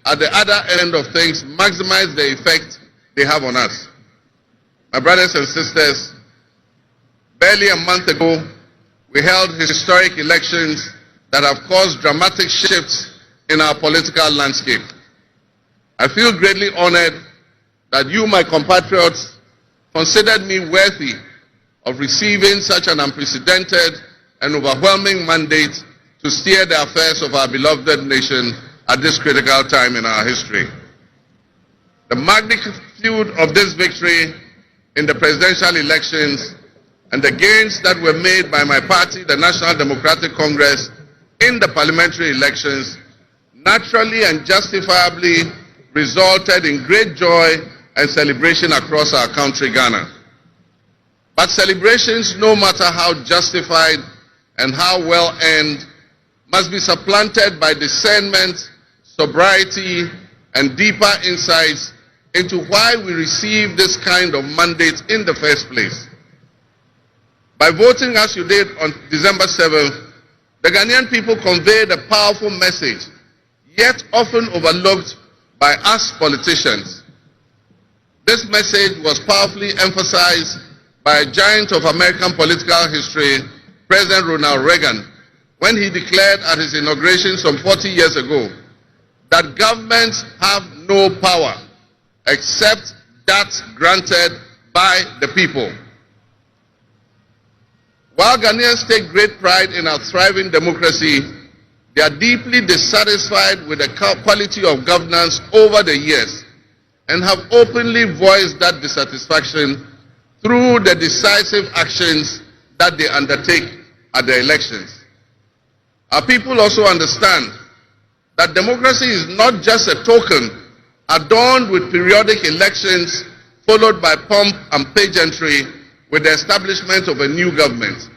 at the other end of things, maximize the effect they have on us. My brothers and sisters, barely a month ago, we held historic elections that have caused dramatic shifts in our political landscape. I feel greatly honored that you, my compatriots, considered me worthy of receiving such an unprecedented and overwhelming mandate to steer the affairs of our beloved nation at this critical time in our history. The magnitude of this victory in the presidential elections and the gains that were made by my party, the National Democratic Congress, in the parliamentary elections naturally and justifiably resulted in great joy and celebration across our country, Ghana. But celebrations, no matter how justified and how well earned, must be supplanted by discernment, sobriety, and deeper insights into why we received this kind of mandate in the first place. By voting as you did on December 7th, the Ghanaian people conveyed a powerful message, yet often overlooked by us politicians. This message was powerfully emphasized by a giant of American political history, President Ronald Reagan, when he declared at his inauguration some 40 years ago that governments have no power except that granted by the people. While Ghanaians take great pride in our thriving democracy, they are deeply dissatisfied with the quality of governance over the years and have openly voiced that dissatisfaction through the decisive actions that they undertake at the elections. Our people also understand that democracy is not just a token adorned with periodic elections followed by pomp and pageantry with the establishment of a new government.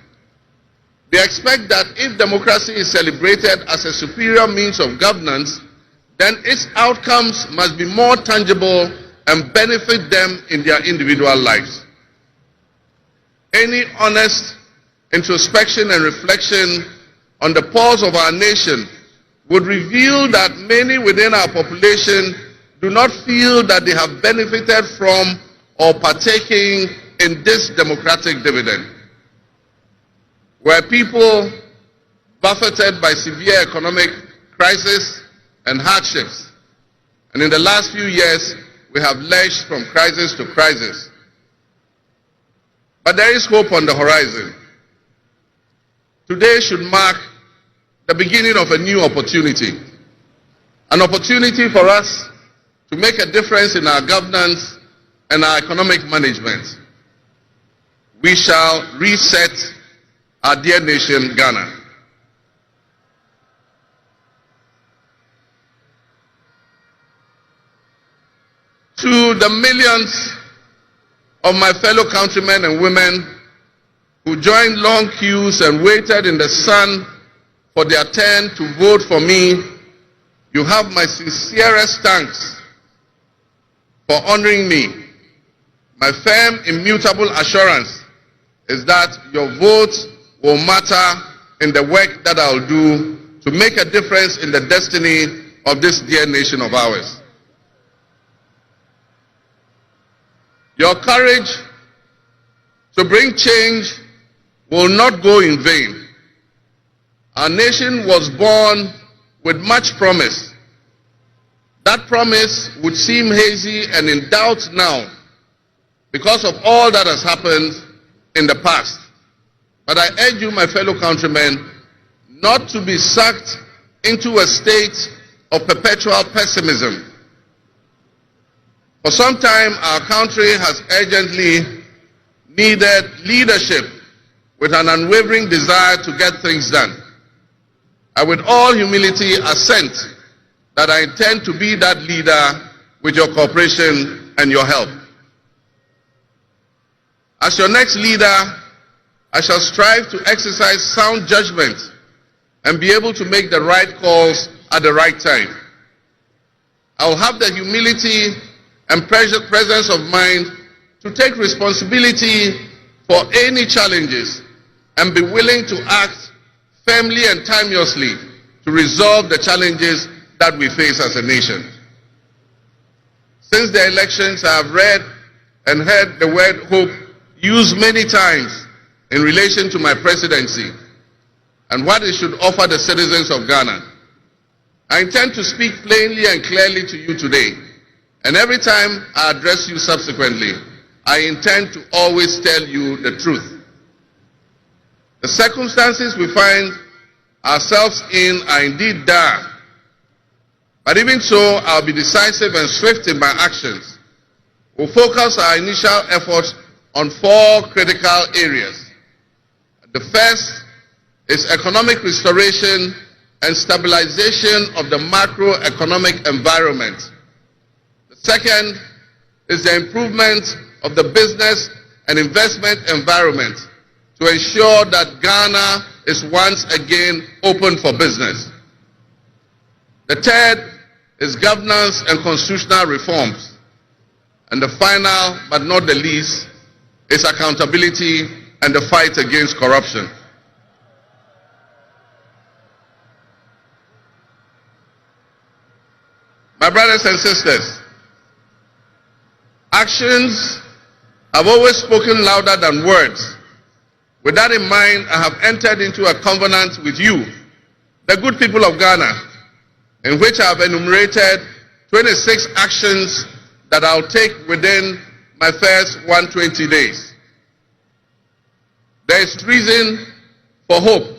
They expect that if democracy is celebrated as a superior means of governance, then its outcomes must be more tangible and benefit them in their individual lives. Any honest introspection and reflection on the pulse of our nation would reveal that many within our population do not feel that they have benefited from or partaking in this democratic dividend. Where people buffeted by severe economic crisis and hardships, and in the last few years we have lurched from crisis to crisis. But there is hope on the horizon. Today should mark the beginning of a new opportunity. An opportunity for us to make a difference in our governance and our economic management. We shall reset our dear nation, Ghana. To the millions of my fellow countrymen and women who joined long queues and waited in the sun for their turn to vote for me, you have my sincerest thanks for honoring me. My firm, immutable assurance is that your vote will matter in the work that I'll do to make a difference in the destiny of this dear nation of ours. Your courage to bring change will not go in vain. Our nation was born with much promise. That promise would seem hazy and in doubt now because of all that has happened in the past. But I urge you, my fellow countrymen, not to be sucked into a state of perpetual pessimism. For some time, our country has urgently needed leadership with an unwavering desire to get things done. I, with all humility, assent that I intend to be that leader with your cooperation and your help. As your next leader, I shall strive to exercise sound judgment and be able to make the right calls at the right time. I will have the humility and presence of mind to take responsibility for any challenges and be willing to act firmly and timeously to resolve the challenges that we face as a nation. Since the elections, I have read and heard the word hope used many times in relation to my presidency and what it should offer the citizens of Ghana. I intend to speak plainly and clearly to you today, and every time I address you subsequently, I intend to always tell you the truth. The circumstances we find ourselves in are indeed dire, but even so, I'll be decisive and swift in my actions. We'll focus our initial efforts on 4 critical areas. The first is economic restoration and stabilization of the macroeconomic environment. The second is the improvement of the business and investment environment to ensure that Ghana is once again open for business. The third is governance and constitutional reforms. And the final, but not the least, is accountability and the fight against corruption. My brothers and sisters, actions have always spoken louder than words. With that in mind, I have entered into a covenant with you, the good people of Ghana, in which I have enumerated 26 actions that I'll take within my first 120 days. There is reason for hope,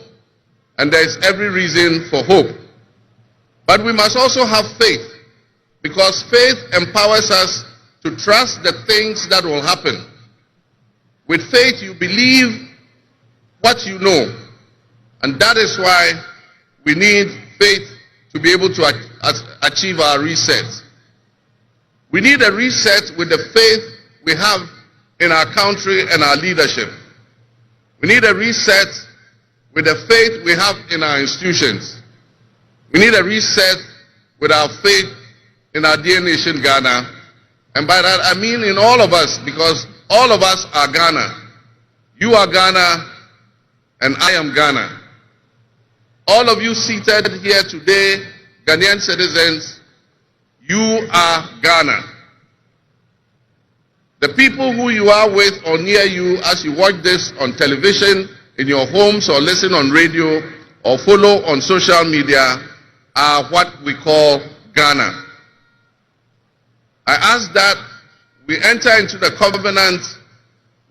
and there is every reason for hope. But we must also have faith, because faith empowers us to trust the things that will happen. With faith, you believe what you know, and that is why we need faith to be able to achieve our reset. We need a reset with the faith we have in our country and our leadership. We need a reset with the faith we have in our institutions. We need a reset with our faith in our dear nation, Ghana. And by that I mean in all of us, because all of us are Ghana. You are Ghana, and I am Ghana. All of you seated here today, Ghanaian citizens, you are Ghana. The people who you are with or near you as you watch this on television, in your homes, or listen on radio, or follow on social media are what we call Ghana. I ask that we enter into the covenant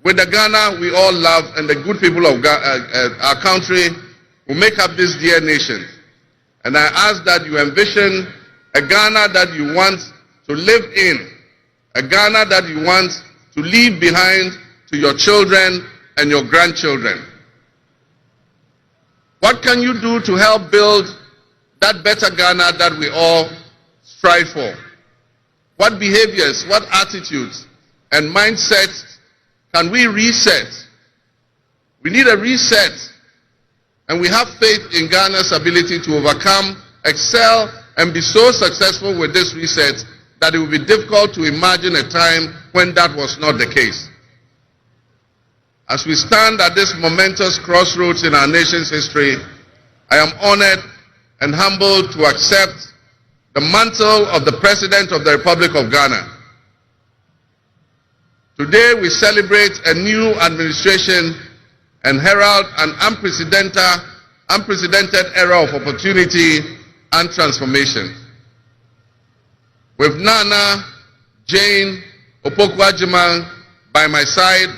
with the Ghana we all love and the good people of our country who make up this dear nation. And I ask that you envision a Ghana that you want to live in, a Ghana that you want to leave behind to your children and your grandchildren. What can you do to help build that better Ghana that we all strive for? What behaviors, what attitudes and mindsets can we reset? We need a reset, and we have faith in Ghana's ability to overcome, excel, and be so successful with this reset that it will be difficult to imagine a time when that was not the case. As we stand at this momentous crossroads in our nation's history, I am honored and humbled to accept the mantle of the President of the Republic of Ghana. Today we celebrate a new administration and herald an unprecedented era of opportunity and transformation. With Nana, Jane, Opoku-Agyeman by my side,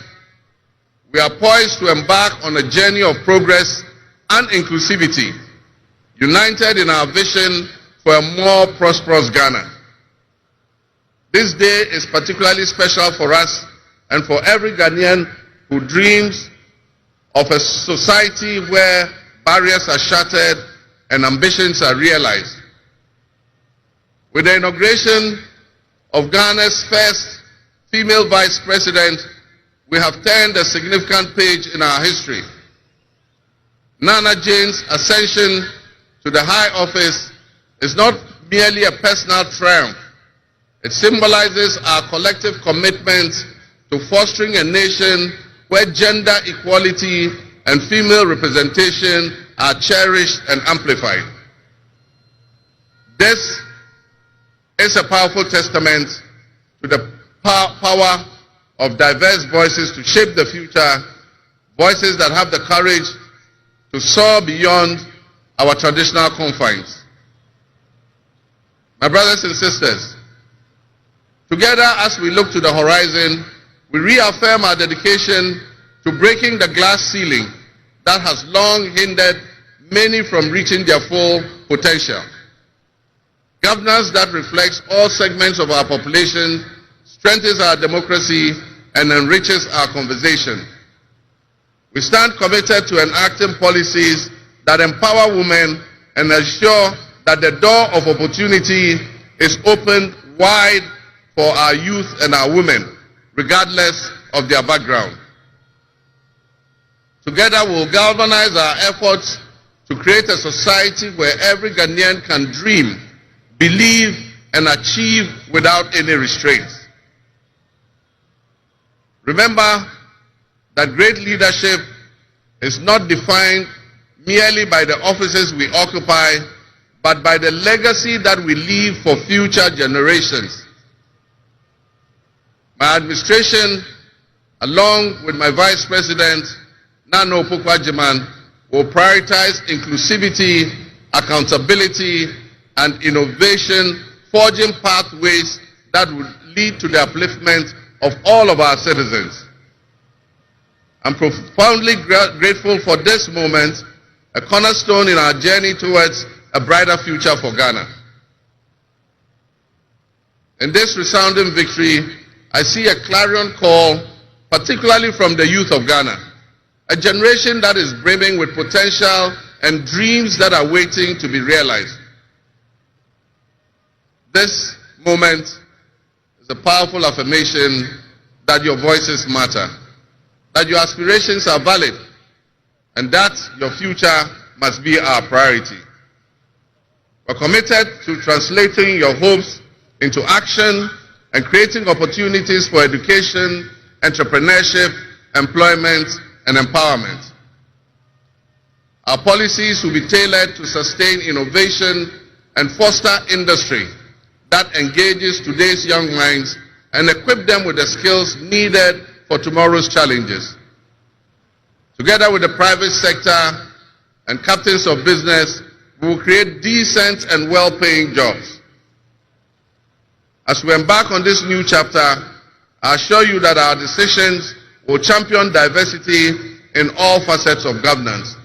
we are poised to embark on a journey of progress and inclusivity, united in our vision for a more prosperous Ghana. This day is particularly special for us and for every Ghanaian who dreams of a society where barriers are shattered and ambitions are realized. With the inauguration of Ghana's first female vice president, we have turned a significant page in our history. Nana Jane's ascension to the high office is not merely a personal triumph. It symbolizes our collective commitment to fostering a nation where gender equality and female representation are cherished and amplified. This is a powerful testament to the power of diverse voices to shape the future, voices that have the courage to soar beyond our traditional confines. My brothers and sisters, together as we look to the horizon, we reaffirm our dedication to breaking the glass ceiling that has long hindered many from reaching their full potential. Governance that reflects all segments of our population strengthens our democracy and enriches our conversation. We stand committed to enacting policies that empower women and ensure that the door of opportunity is opened wide for our youth and our women, regardless of their background. Together we'll galvanize our efforts to create a society where every Ghanaian can dream, believe, and achieve without any restraints. Remember that great leadership is not defined merely by the offices we occupy, but by the legacy that we leave for future generations. My administration, along with my Vice President, Nana Opoku-Agyeman, will prioritize inclusivity, accountability, and innovation, forging pathways that will lead to the upliftment of all of our citizens. I'm profoundly grateful for this moment, a cornerstone in our journey towards a brighter future for Ghana. In this resounding victory, I see a clarion call, particularly from the youth of Ghana, a generation that is brimming with potential and dreams that are waiting to be realized. This moment is a powerful affirmation that your voices matter, that your aspirations are valid, and that your future must be our priority. We're committed to translating your hopes into action and creating opportunities for education, entrepreneurship, employment, and empowerment. Our policies will be tailored to sustain innovation and foster industry that engages today's young minds and equip them with the skills needed for tomorrow's challenges. Together with the private sector and captains of business, we will create decent and well-paying jobs. As we embark on this new chapter, I assure you that our decisions will champion diversity in all facets of governance,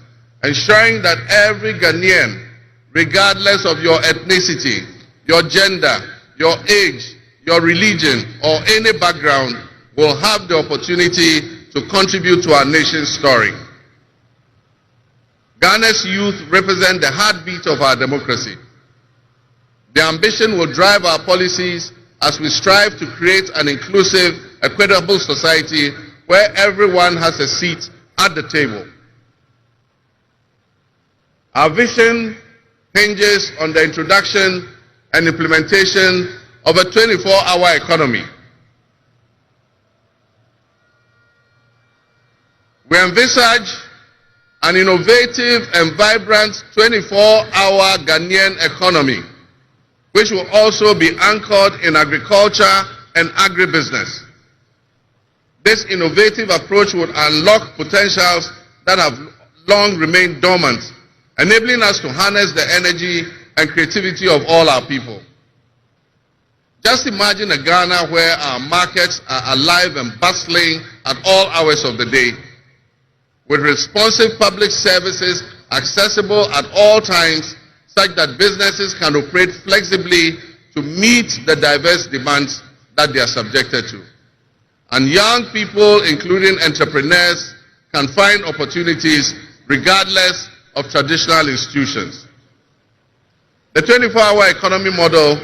ensuring that every Ghanaian, regardless of your ethnicity, your gender, your age, your religion, or any background, will have the opportunity to contribute to our nation's story. Ghana's youth represent the heartbeat of our democracy. Their ambition will drive our policies as we strive to create an inclusive, equitable society where everyone has a seat at the table. Our vision hinges on the introduction and implementation of a 24-hour economy. We envisage an innovative and vibrant 24-hour Ghanaian economy, which will also be anchored in agriculture and agribusiness. This innovative approach would unlock potentials that have long remained dormant, enabling us to harness the energy and creativity of all our people. Just imagine a Ghana where our markets are alive and bustling at all hours of the day, with responsive public services accessible at all times, such that businesses can operate flexibly to meet the diverse demands that they are subjected to. And young people, including entrepreneurs, can find opportunities regardless of traditional institutions. The 24-hour economy model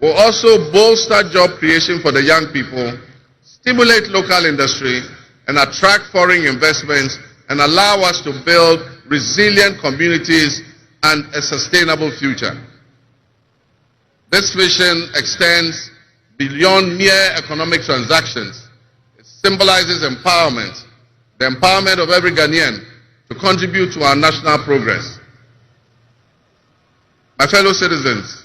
will also bolster job creation for the young people, stimulate local industry, and attract foreign investments, and allow us to build resilient communities and a sustainable future. This vision extends beyond mere economic transactions. It symbolizes empowerment, the empowerment of every Ghanaian to contribute to our national progress. My fellow citizens,